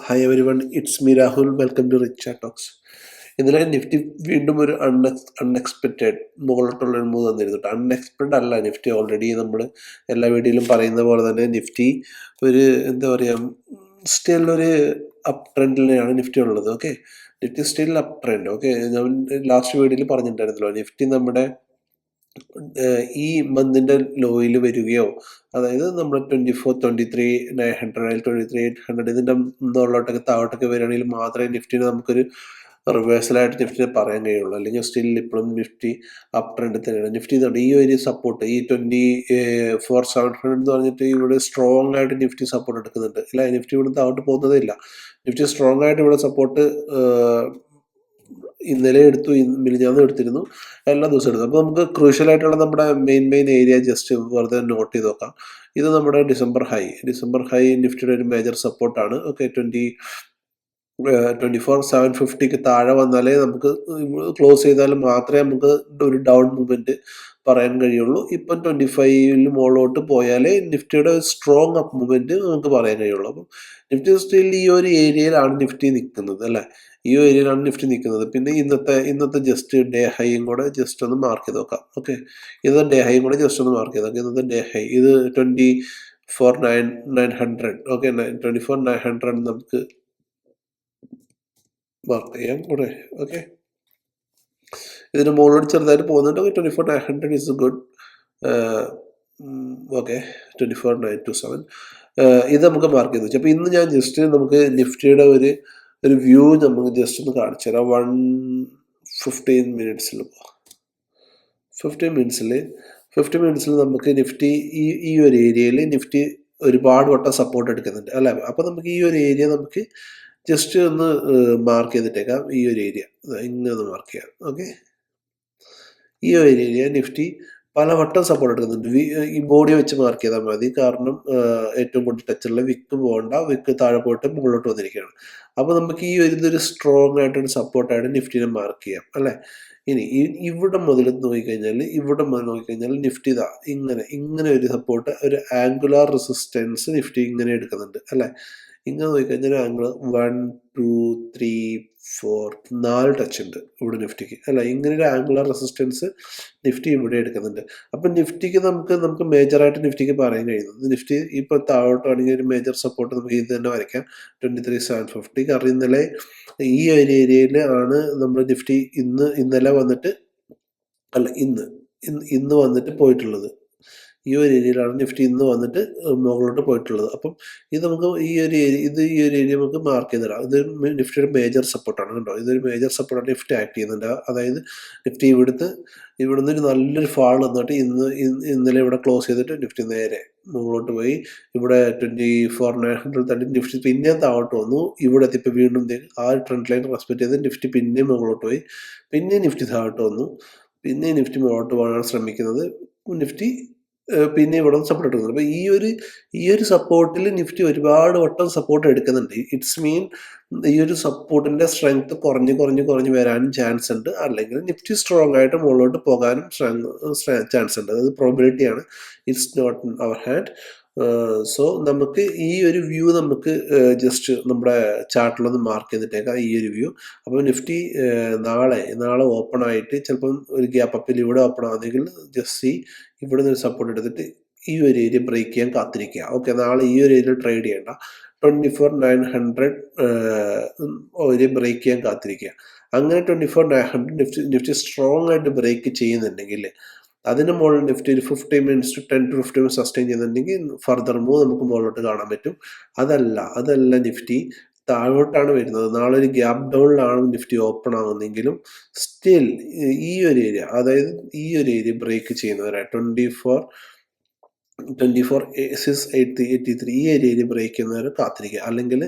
Hi everyone, it's me Rahul. Welcome to rich talks. ഇന്നലെ Nifty വീണ്ടും ഒരു unexpected മുകളിലോട്ടുള്ളൊരു മൂവ് തന്നിരുന്നു. അൺഎക്സ്പെക്റ്റഡ് അല്ല, നിഫ്റ്റി ഓൾറെഡി നമ്മൾ എല്ലാ വീഡിയോയിലും പറയുന്ന പോലെ തന്നെ നിഫ്റ്റി ഒരു എന്താ പറയുക, സ്റ്റിൽ ഒരു അപ്പ് ട്രെൻഡിലാണ് നിഫ്റ്റി ഉള്ളത്. Okay, Nifty still up trend. Okay, ഞാൻ ലാസ്റ്റ് വീഡിയോയിൽ പറഞ്ഞിട്ടുണ്ടായിരുന്നല്ലോ, നിഫ്റ്റി നമ്മുടെ ഈ മന്തിൻ്റെ ലോയിൽ വരികയോ, അതായത് നമ്മൾ 24, 23, 900 23, 800 ഇതിൻ്റെ മുകളിലോട്ടൊക്കെ താഴോട്ടൊക്കെ വരികയാണെങ്കിൽ മാത്രമേ നിഫ്റ്റിനെ നമുക്കൊരു റിവേഴ്സലായിട്ട് നിഫ്റ്റിനെ പറയാൻ കഴിയുള്ളൂ. അല്ലെങ്കിൽ സ്റ്റിൽ ഇപ്പോഴും നിഫ്റ്റി അപ്പ് ട്രെൻഡ് തന്നെയാണ്. നിഫ്റ്റി ഇതുണ്ട് ഈ ഒരു സപ്പോർട്ട്, ഈ 24,700 എന്ന് പറഞ്ഞിട്ട് ഇവിടെ സ്ട്രോങ് ആയിട്ട് നിഫ്റ്റി സപ്പോർട്ട് എടുക്കുന്നുണ്ട്. ഇല്ല, നിഫ്റ്റി ഇവിടെ താഴോട്ട് പോകുന്നതേ ഇല്ല. നിഫ്റ്റി സ്ട്രോങ് ആയിട്ട് ഇവിടെ സപ്പോർട്ട് ഇന്നലെ എടുത്തു, മിനിഞ്ഞാന്ന് എടുത്തിരുന്നു, എല്ലാ ദിവസവും എടുത്തു. അപ്പോൾ നമുക്ക് ക്രൂഷ്യലായിട്ടുള്ള നമ്മുടെ മെയിൻ ഏരിയ ജസ്റ്റ് വെറുതെ നോട്ട് ചെയ്ത് നോക്കാം. ഇത് നമ്മുടെ ഡിസംബർ ഹൈ നിഫ്റ്റിയുടെ ഒരു മേജർ സപ്പോർട്ടാണ്. ഓക്കെ, 24,750 താഴെ വന്നാലേ നമുക്ക് ക്ലോസ് ചെയ്താൽ മാത്രമേ നമുക്ക് ഒരു ഡൗൺ മൂവ്മെന്റ് പറയാൻ കഴിയുള്ളൂ. ഇപ്പം 25 മുകളിലോട്ട് പോയാലേ നിഫ്റ്റിയുടെ സ്ട്രോങ് അപ്പ് മൂവ്മെന്റ് നമുക്ക് പറയാൻ കഴിയുള്ളൂ. അപ്പം നിഫ്റ്റി സ്റ്റിൽ ഈ ഒരു ഏരിയയിലാണ് നിഫ്റ്റി നിൽക്കുന്നത്, അല്ലേ? ഈ ഒരു ഏരിയയിലാണ് നിഫ്റ്റി നിൽക്കുന്നത്. പിന്നെ ഇന്നത്തെ ജസ്റ്റ് ഡേ ഹൈയും കൂടെ ജസ്റ്റ് ഒന്ന് മാർക്ക് ചെയ്ത് നോക്കാം. ഓക്കെ, ഇന്നത്തെ ഡേ ഹൈയും കൂടെ ജസ്റ്റ് ഒന്ന് മാർക്ക് ചെയ്ത് നോക്കാം. ഇന്നത്തെ ഡേ ഹൈ ഇത് 24,900. ഓക്കെ, 24,900 നമുക്ക് മാർക്ക് ചെയ്യാം കൂടെ. ഓക്കെ, ഇതിന് മുകളിലോട്ട് ചെറുതായിട്ട് പോകുന്നുണ്ട്. 24,900 ഇസ് ഗുഡ്. ഓക്കെ, 24,927 ഇത് നമുക്ക് മാർക്ക് ചെയ്ത് വെച്ചു. അപ്പോൾ ഇന്ന് ഞാൻ ജസ്റ്റ് നമുക്ക് നിഫ്റ്റിയുടെ ഒരു വ്യൂ നമുക്ക് ജസ്റ്റ് ഒന്ന് കാണിച്ചു തരാം. 15 മിനിറ്റ്സിൽ 15 മിനിറ്റ്സിൽ നമുക്ക് നിഫ്റ്റി ഈ ഒരു ഏരിയയിൽ നിഫ്റ്റി ഒരുപാട് വട്ടം സപ്പോർട്ട് എടുക്കുന്നുണ്ട്, അല്ലേ? അപ്പോൾ നമുക്ക് ഈ ഒരു ഏരിയ നമുക്ക് ജസ്റ്റ് ഒന്ന് മാർക്ക് ചെയ്തിട്ടേക്കാം. ഈ ഒരു ഏരിയ ഇങ്ങനെ ഒന്ന് മാർക്ക് ചെയ്യാം. ഓക്കെ, ഈ ഒരു ഏരിയ നിഫ്റ്റി പലവട്ടം സപ്പോർട്ട് എടുക്കുന്നുണ്ട്. ഈ ബോഡി വെച്ച് മാർക്ക് ചെയ്താൽ മതി, കാരണം ഏറ്റവും കൂടുതൽ ടച്ചുള്ള വിക്ക് പോകണ്ട, വിക്ക് താഴെ പോയിട്ട് മുകളിലോട്ട് വന്നിരിക്കുകയാണ്. അപ്പോൾ നമുക്ക് ഈ ഇതൊരു സ്ട്രോങ് ആയിട്ടൊരു സപ്പോർട്ടായിട്ട് നിഫ്റ്റിനെ മാർക്ക് ചെയ്യാം, അല്ലേ? ഇനി ഇവിടെ മുതൽ നോക്കിക്കഴിഞ്ഞാൽ നിഫ്റ്റി ഇതാ ഇങ്ങനെ ഒരു സപ്പോർട്ട്, ഒരു ആംഗുലാർ റെസിസ്റ്റൻസ് നിഫ്റ്റി ഇങ്ങനെ എടുക്കുന്നുണ്ട്, അല്ലേ? ഇങ്ങനെ നോക്കിക്കഴിഞ്ഞാൽ ആംഗിൾ 1, 2, 3, 4 4 ടച്ച് ഉണ്ട് ഇവിടെ നിഫ്റ്റിക്ക്, അല്ല? ഇങ്ങനെ ഒരു ആംഗുലാർ റെസിസ്റ്റൻസ് നിഫ്റ്റി ഇവിടെ എടുക്കുന്നുണ്ട്. അപ്പം നിഫ്റ്റിക്ക് നമുക്ക് മേജറായിട്ട് നിഫ്റ്റിക്ക് പറയാൻ കഴിയുന്നത്, നിഫ്റ്റി ഇപ്പോൾ താഴോട്ടാണെങ്കിൽ ഒരു മേജർ സപ്പോർട്ട് നമുക്ക് ഇത് തന്നെ വരയ്ക്കാം, 23,750. കാരണം ഇന്നലെ ഈ ഒരു ഏരിയയിൽ ആണ് നമ്മൾ നിഫ്റ്റി ഇന്നലെ വന്നിട്ട് ഇന്ന് വന്നിട്ട് പോയിട്ടുള്ളത്. ഈ ഒരു ഏരിയയിലാണ് നിഫ്റ്റി ഇന്ന് വന്നിട്ട് മുകളിലോട്ട് പോയിട്ടുള്ളത്. അപ്പം ഇത് നമുക്ക് ഈ ഒരു ഏരിയ നമുക്ക് മാർക്ക് ചെയ്തിടാം. ഇത് നിഫ്റ്റിയുടെ മേജർ സപ്പോർട്ടാണ്, കണ്ടോ? ഇതൊരു മേജർ സപ്പോർട്ടാണ് നിഫ്റ്റി ആക്ട് ചെയ്യുന്നുണ്ട്. അതായത് നിഫ്റ്റി ഇവിടുന്ന് ഒരു നല്ലൊരു ഫാൾ വന്നിട്ട് ഇന്നലെ ഇവിടെ ക്ലോസ് ചെയ്തിട്ട് നിഫ്റ്റി നേരെ മുകളിലോട്ട് പോയി. ഇവിടെ 24,900 തള്ളി നിഫ്റ്റി പിന്നെ താഴോട്ട് വന്നു. ഇവിടെ എത്തിയപ്പോൾ വീണ്ടും ആ ട്രെൻഡ് ലൈൻ റെസ്പെക്ട് ചെയ്ത് നിഫ്റ്റി പിന്നെ മുകളിലോട്ട് പോയി. പിന്നെ നിഫ്റ്റി താഴോട്ട് വന്നു. പിന്നെ നിഫ്റ്റി മുകളിലോട്ട് പോകാനാണ് ശ്രമിക്കുന്നത്. നിഫ്റ്റി പിന്നെ ഇവിടെ സപ്പോർട്ട് എടുക്കുന്നുണ്ട്. അപ്പോൾ ഈ ഒരു സപ്പോർട്ടിൽ നിഫ്റ്റി ഒരുപാട് വട്ടം സപ്പോർട്ട് എടുക്കുന്നുണ്ട്. ഇറ്റ്സ് മീൻ ഈ ഒരു സപ്പോർട്ടിന്റെ സ്ട്രെങ്ത് കുറഞ്ഞ് വരാനും ചാൻസ് ഉണ്ട്, അല്ലെങ്കിൽ നിഫ്റ്റി സ്ട്രോങ് ആയിട്ട് മുകളിലോട്ട് പോകാനും ചാൻസ് ഉണ്ട്. അത് പ്രോബിലിറ്റിയാണ്, it's not in our hand. So നമുക്ക് ഈ ഒരു വ്യൂ നമുക്ക് ജസ്റ്റ് നമ്മുടെ ചാർട്ടിലൊന്ന് മാർക്ക് ചെയ്തിട്ടേക്കാം, ഈ ഒരു വ്യൂ. അപ്പോൾ നിഫ്റ്റി നാളെ ഓപ്പൺ ആയിട്ട് ചിലപ്പം ഒരു ഗ്യാപ്പ് അപ്പിൽ ഇവിടെ ഓപ്പൺ ആവുന്നെങ്കിൽ ജസ്റ്റ് ഇവിടെ നിന്ന് സപ്പോർട്ട് എടുത്തിട്ട് ഈ ഒരു ഏരിയ ബ്രേക്ക് ചെയ്യാൻ കാത്തിരിക്കുക. ഓക്കെ, നാളെ ഈ ഒരു ഏരിയയിൽ ട്രേഡ് ചെയ്യേണ്ട, 24,900 ഒരു ബ്രേക്ക് ചെയ്യാൻ കാത്തിരിക്കുക. അങ്ങനെ 24,900 നിഫ്റ്റി സ്ട്രോങ് ആയിട്ട് ബ്രേക്ക് ചെയ്യുന്നുണ്ടെങ്കിൽ അതിന് മുകളിൽ നിഫ്റ്റി ഒരു 15 minutes to 10 to 15 minutes sustain ചെയ്യുന്നുണ്ടെങ്കിൽ ഫർദർ മൂവ് നമുക്ക് മുകളിലോട്ട് കാണാൻ പറ്റും. അതല്ല നിഫ്റ്റി താഴോട്ടാണ് വരുന്നത്, നാളെ ഒരു ഗ്യാപ്പ് ഡൗണിലാണ് നിഫ്റ്റി ഓപ്പൺ ആകുന്നെങ്കിലും സ്റ്റിൽ ഈ ഒരു ഏരിയ ബ്രേക്ക് ചെയ്യുന്നവരെ 24,683 ഈ ഏരിയയിൽ ബ്രേക്ക് ചെയ്യുന്നവരെ കാത്തിരിക്കുക. അല്ലെങ്കിൽ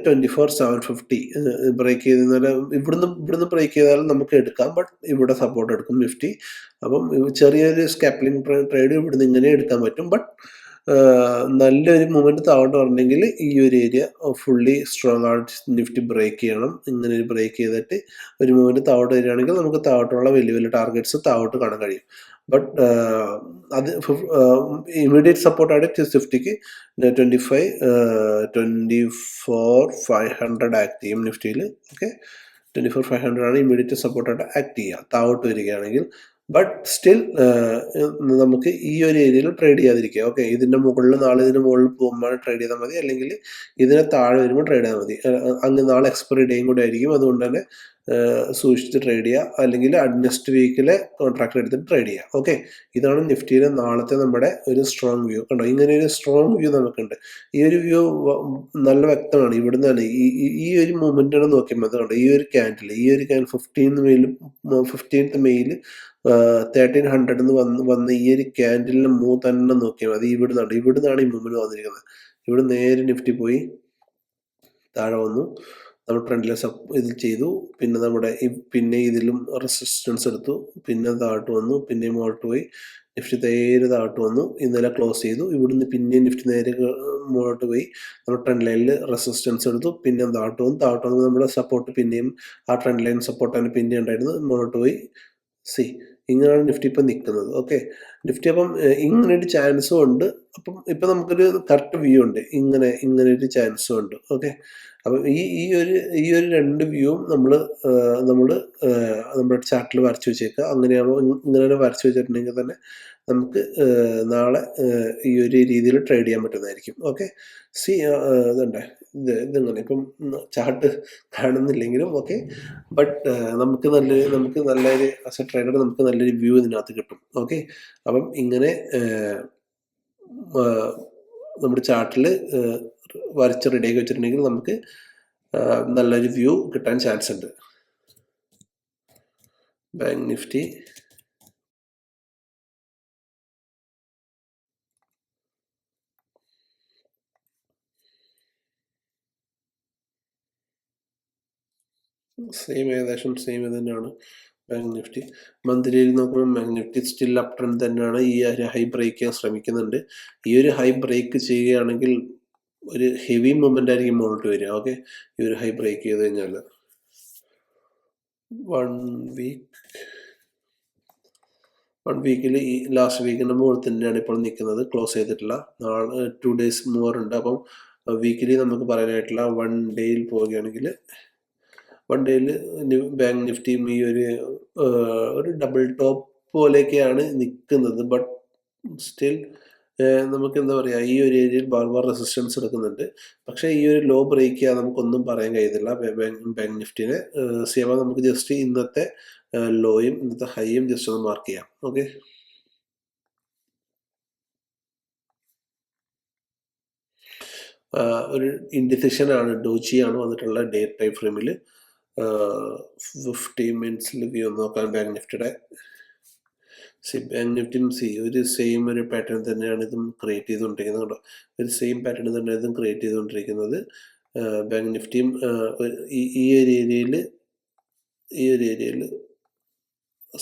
24,750 ബ്രേക്ക് ചെയ്യുന്നവരെ ഇവിടുന്ന് ബ്രേക്ക് ചെയ്താലും നമുക്ക് എടുക്കാം, ബട്ട് ഇവിടെ സപ്പോർട്ട് എടുക്കും നിഫ്റ്റി. അപ്പം ചെറിയൊരു സ്കാപ്ലിംഗ് ട്രേഡ് ഇവിടുന്ന് ഇങ്ങനെ എടുക്കാൻ പറ്റും, ബട്ട് നല്ലൊരു മൂവ്മെൻറ്റ് താഴോട്ട് വരണമെങ്കിൽ ഈ ഒരു ഏരിയ ഫുള്ളി സ്ട്രോങ് ആയിട്ട് നിഫ്റ്റി ബ്രേക്ക് ചെയ്യണം. ഇങ്ങനെ ഒരു ബ്രേക്ക് ചെയ്തിട്ട് ഒരു മൂവ്മെൻറ്റ് താഴോട്ട് വരികയാണെങ്കിൽ നമുക്ക് താഴോട്ടുള്ള വലിയ വലിയ ടാർഗറ്റ്സ് താഴോട്ട് കാണാൻ കഴിയും. ബട്ട് അത് ഇമ്മീഡിയറ്റ് സപ്പോർട്ടായിട്ട് നിഫ്റ്റിക്ക് 24,500 ആക്ട് ചെയ്യും നിഫ്റ്റിയിൽ. ഓക്കെ, 24,500 ആണ് ഇമ്മീഡിയറ്റ് സപ്പോർട്ടായിട്ട് ആക്ട് ചെയ്യുക താഴോട്ട് വരികയാണെങ്കിൽ. ബട്ട് സ്റ്റിൽ നമുക്ക് ഈ ഒരു ഏരിയയിൽ ട്രേഡ് ചെയ്യാതിരിക്കുക. ഓക്കെ, ഇതിൻ്റെ മുകളിൽ നാളെ ഇതിന് മുകളിൽ പോകുമ്പോൾ ട്രേഡ് ചെയ്താൽ മതി, അല്ലെങ്കിൽ ഇതിനെ താഴെ വരുമ്പോൾ ട്രേഡ് ചെയ്താൽ മതി. അങ്ങ് നാളെ എക്സ്പയറി ഡേയും കൂടെ ആയിരിക്കും, അതുകൊണ്ട് തന്നെ സൂക്ഷിച്ച് ട്രേഡ് ചെയ്യുക, അല്ലെങ്കിൽ നെക്സ്റ്റ് വീക്കിലെ കോൺട്രാക്ട് എടുത്തിട്ട് ട്രേഡ് ചെയ്യുക. ഓക്കെ, ഇതാണ് നിഫ്റ്റിയിലെ നാളത്തെ നമ്മുടെ ഒരു സ്ട്രോങ് വ്യൂ. കണ്ടോ, ഇങ്ങനെ ഒരു സ്ട്രോങ് വ്യൂ നമുക്കുണ്ട്. ഈ ഒരു വ്യൂ നല്ല വ്യക്തമാണ്. ഇവിടുന്ന് തന്നെ ഈ ഒരു മൂവ്മെൻറ്റാണ് നോക്കിയാൽ മതി. കണ്ടോ, ഈ ഒരു ക്യാൻഡിൽ 15th മെയ്യിൽ 1300 വന്ന് ഈ ഒരു ക്യാൻഡിലിന് മൂവ് തന്നെ നോക്കിയാൽ മതി. ഇവിടുന്നാണ് ഈ മൂവ്മെന്റ് വന്നിരിക്കുന്നത്. ഇവിടെ നേരെ നിഫ്റ്റി പോയി താഴെ വന്നു, നമ്മൾ ട്രെൻഡിലെ ഇതിൽ ചെയ്തു, പിന്നെ ഇതിലും റെസിസ്റ്റൻസ് എടുത്തു, പിന്നെ താഴോട്ട് വന്നു, പിന്നെയും മുകളിലോട്ട് പോയി, നിഫ്റ്റി നേരെ താഴോട്ട് വന്നു, ഇന്നലെ ക്ലോസ് ചെയ്തു. ഇവിടുന്ന് പിന്നെയും നിഫ്റ്റി നേരെ മുകളിലോട്ട് പോയി, നമ്മൾ ട്രെൻഡ് ലൈനിൽ റെസിസ്റ്റൻസ് എടുത്തു, പിന്നെ താഴോട്ട് വന്നു നമ്മുടെ സപ്പോർട്ട് പിന്നെയും ആ ട്രെൻഡ് ലൈൻ സപ്പോർട്ടാണ് പിന്നെ ഉണ്ടായിരുന്നു, മുകളിലോട്ട് പോയി. ഇങ്ങനെയാണ് നിഫ്റ്റി ഇപ്പം നിൽക്കുന്നത്. ഓക്കെ, നിഫ്റ്റി അപ്പം ഇങ്ങനെ ഒരു ചാൻസും ഉണ്ട്. അപ്പം ഇപ്പം നമുക്കൊരു കറക്റ്റ് വ്യൂ ഉണ്ട്, ഇങ്ങനെ ഒരു ചാൻസും ഉണ്ട്. ഓക്കെ, അപ്പം ഈ ഒരു രണ്ട് വ്യൂവും നമ്മൾ നമ്മുടെ ചാർട്ടിൽ വരച്ചു വെച്ചേക്കുക. അങ്ങനെയാകുമ്പോൾ ഇങ്ങനെ വരച്ചു വെച്ചിട്ടുണ്ടെങ്കിൽ തന്നെ നമുക്ക് നാളെ ഈ ഒരു രീതിയിൽ ട്രേഡ് ചെയ്യാൻ പറ്റുന്നതായിരിക്കും. ഓക്കെ, ഇതുണ്ടേ, ഇതിങ്ങനെ ഇപ്പം ചാർട്ട് കാണുന്നില്ലെങ്കിലും ഓക്കെ, ബട്ട് നമുക്ക് നല്ലൊരു ആസ് എ ട്രേഡർ നമുക്ക് നല്ലൊരു വ്യൂ ഇതിനകത്ത് കിട്ടും. ഓക്കെ, അപ്പം ഇങ്ങനെ നമ്മുടെ ചാർട്ടിൽ വരച്ച് റെഡിയാക്കി വെച്ചിട്ടുണ്ടെങ്കിൽ നമുക്ക് നല്ലൊരു വ്യൂ കിട്ടാൻ ചാൻസ് ഉണ്ട്. ബാങ്ക് നിഫ്റ്റി ഏകദേശം സെയിം ഇത് തന്നെയാണ്. ബാങ്ക് നിഫ്റ്റി മന്ത്ലിയിൽ നോക്കുമ്പോൾ bank Nifty still up trend തന്നെയാണ്. ഈ ഒരു ഹൈ ബ്രേക്ക് ചെയ്യാൻ ശ്രമിക്കുന്നുണ്ട്. ഈ ഒരു ഹൈ ബ്രേക്ക് ചെയ്യുകയാണെങ്കിൽ ഒരു ഹെവി മൂവ്മെന്റ് ആയിരിക്കും മുകളിലോട്ട് വരിക. ഓക്കെ, ഈ ഒരു ഹൈ ബ്രേക്ക് ചെയ്ത് കഴിഞ്ഞാൽ 1 വീക്കിൽ ഈ ലാസ്റ്റ് വീക്കിൻ്റെ മുകളിൽ തന്നെയാണ് ഇപ്പോൾ നിൽക്കുന്നത്, ക്ലോസ് ചെയ്തിട്ടില്ല. നാളെ 2 days മോർ ഉണ്ട്. അപ്പം വീക്കിലി നമുക്ക് പറയാനായിട്ടില്ല. 1 ഡേയിൽ പോവുകയാണെങ്കിൽ 1 ഡേയിൽ ബാങ്ക് നിഫ്റ്റിയും ഈ ഒരു ഡബിൾ ടോപ്പ് പോലെയൊക്കെയാണ് നിൽക്കുന്നത്. ബട്ട് സ്റ്റിൽ നമുക്ക് എന്താ പറയുക, ഈ ഒരു ഏരിയയിൽ ബാർ റെസിസ്റ്റൻസ് എടുക്കുന്നുണ്ട്. പക്ഷേ ഈ ഒരു ലോ ബ്രേക്ക് ചെയ്യാൻ നമുക്കൊന്നും പറയാൻ കഴിയത്തില്ല ബാങ്ക് നിഫ്റ്റിനെ. സേവ നമുക്ക് ജസ്റ്റ് ഇന്നത്തെ ലോയും ഇന്നത്തെ ഹൈയും ജസ്റ്റ് ഒന്ന് മാർക്ക് ചെയ്യാം. ഓക്കെ, ഒരു ഇൻഡിസിഷൻ ആണ്, ഡോജിയാണ് വന്നിട്ടുള്ള ഡേ ടൈം ഫ്രെയിമിൽ. 15 മിനിറ്റ്സിൽ വ്യൂ നോക്കാൻ ബാങ്ക് നിഫ്റ്റിയുടെ ബാങ്ക് നിഫ്റ്റിയും ഒരു സെയിം ഒരു പാറ്റേൺ തന്നെയാണ് ഇതും ക്രിയേറ്റ് ചെയ്തുകൊണ്ടിരിക്കുന്നത്. കേട്ടോ, ഒരു സെയിം പാറ്റേൺ തന്നെ ഇതും ക്രിയേറ്റ് ചെയ്തുകൊണ്ടിരിക്കുന്നത്. ബാങ്ക് നിഫ്റ്റിയും ഈ ഒരു ഏരിയയിൽ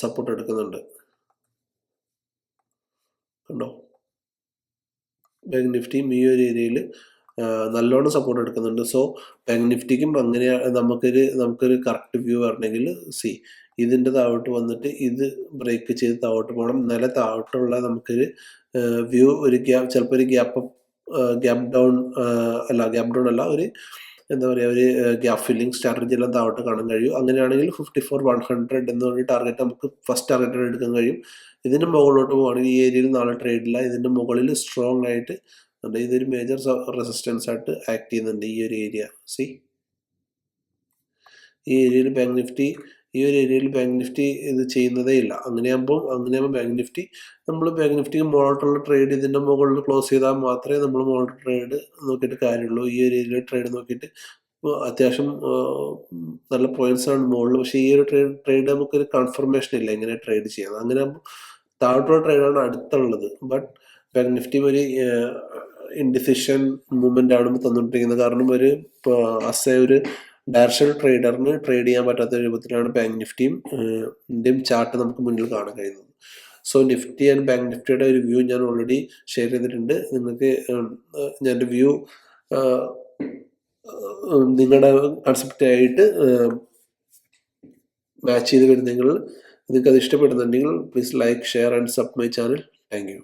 സപ്പോർട്ട് എടുക്കുന്നുണ്ട്. കണ്ടോ, ബാങ്ക് നിഫ്റ്റിയും ഈ ഒരു ഏരിയയിൽ നല്ലോണം സപ്പോർട്ട് എടുക്കുന്നുണ്ട്. സോ ബാങ്ക് നിഫ്റ്റിക്കും അങ്ങനെ നമുക്കൊരു കറക്റ്റ് വ്യൂ വരണമെങ്കിൽ ഇതിൻ്റെ താഴോട്ട് വന്നിട്ട് ഇത് ബ്രേക്ക് ചെയ്ത് താഴോട്ട് പോകണം. എന്നാലേ താഴോട്ടുള്ള നമുക്കൊരു വ്യൂ ചിലപ്പോൾ ഒരു ഗ്യാപ്പ് ഡൗൺ അല്ല, ഒരു എന്താ പറയുക, ഒരു ഗ്യാപ്പ് ഫില്ലിംഗ് സ്ട്രാറ്റജി എല്ലാം താഴോട്ട് കാണാൻ കഴിയും. അങ്ങനെയാണെങ്കിൽ 54,100 എന്നൊരു ടാർഗറ്റ് നമുക്ക് ഫസ്റ്റ് ടാർഗറ്റ് എടുക്കാൻ കഴിയും. ഇതിൻ്റെ മുകളിലോട്ട് പോകുകയാണെങ്കിൽ ഈ ഏരിയയിൽ നാളെ ട്രേഡില്ല. ഇതിൻ്റെ മുകളിൽ സ്ട്രോങ് ആയിട്ട് ഇതൊരു മേജർ റെസിസ്റ്റൻസ് ആയിട്ട് ആക്ട് ചെയ്യുന്നുണ്ട് ഈ ഒരു ഏരിയ. ഈ ഏരിയയിൽ ബാങ്ക് നിഫ്റ്റി ഇത് ചെയ്യുന്നതേ ഇല്ല. അങ്ങനെയാകുമ്പോൾ ബാങ്ക് നിഫ്റ്റിക്ക് മുകളിലോട്ടുള്ള ട്രേഡ് ഇതിൻ്റെ മുകളിൽ ക്ലോസ് ചെയ്താൽ മാത്രമേ നമ്മൾ മുകളിൽ ട്രേഡ് നോക്കിയിട്ട് കാര്യമുള്ളൂ. ഈ ഒരു ഏരിയയിൽ ട്രേഡ് നോക്കിയിട്ട് അത്യാവശ്യം നല്ല പോയിന്റ്സ് ആണ് മുകളിൽ. പക്ഷേ ഈ ഒരു ട്രേഡ് നമുക്കൊരു കൺഫർമേഷൻ ഇല്ല എങ്ങനെ ട്രേഡ് ചെയ്യാം. അങ്ങനെ താഴോട്ടുള്ള ട്രേഡാണ് അടുത്തുള്ളത്. ബട്ട് ബാങ്ക് നിഫ്റ്റി ഒരു ഇൻഡിസിഷൻ മൂവ്മെന്റ് ആണ് തന്നുകൊണ്ടിരിക്കുന്നത്. കാരണം ഒരു ഡയറക്ഷണൽ ട്രേഡറിന് ട്രേഡ് ചെയ്യാൻ പറ്റാത്ത രൂപത്തിലാണ് ബാങ്ക് നിഫ്റ്റിയും ചാർട്ട് നമുക്ക് മുന്നിൽ കാണാൻ കഴിയുന്നത്. സോ നിഫ്റ്റി ആൻഡ് ബാങ്ക് നിഫ്റ്റിയുടെ ഒരു വ്യൂ ഞാൻ ഓൾറെഡി ഷെയർ ചെയ്തിട്ടുണ്ട്. നിങ്ങൾക്ക് ഞാൻ എൻ്റെ വ്യൂ നിങ്ങളുടെ കൺസെപ്റ്റായിട്ട് മാച്ച് ചെയ്ത് വരുന്നെങ്കിൽ നിങ്ങൾക്ക് അത് ഇഷ്ടപ്പെടുന്നുണ്ടെങ്കിൽ please like share and sub my channel. Thank U.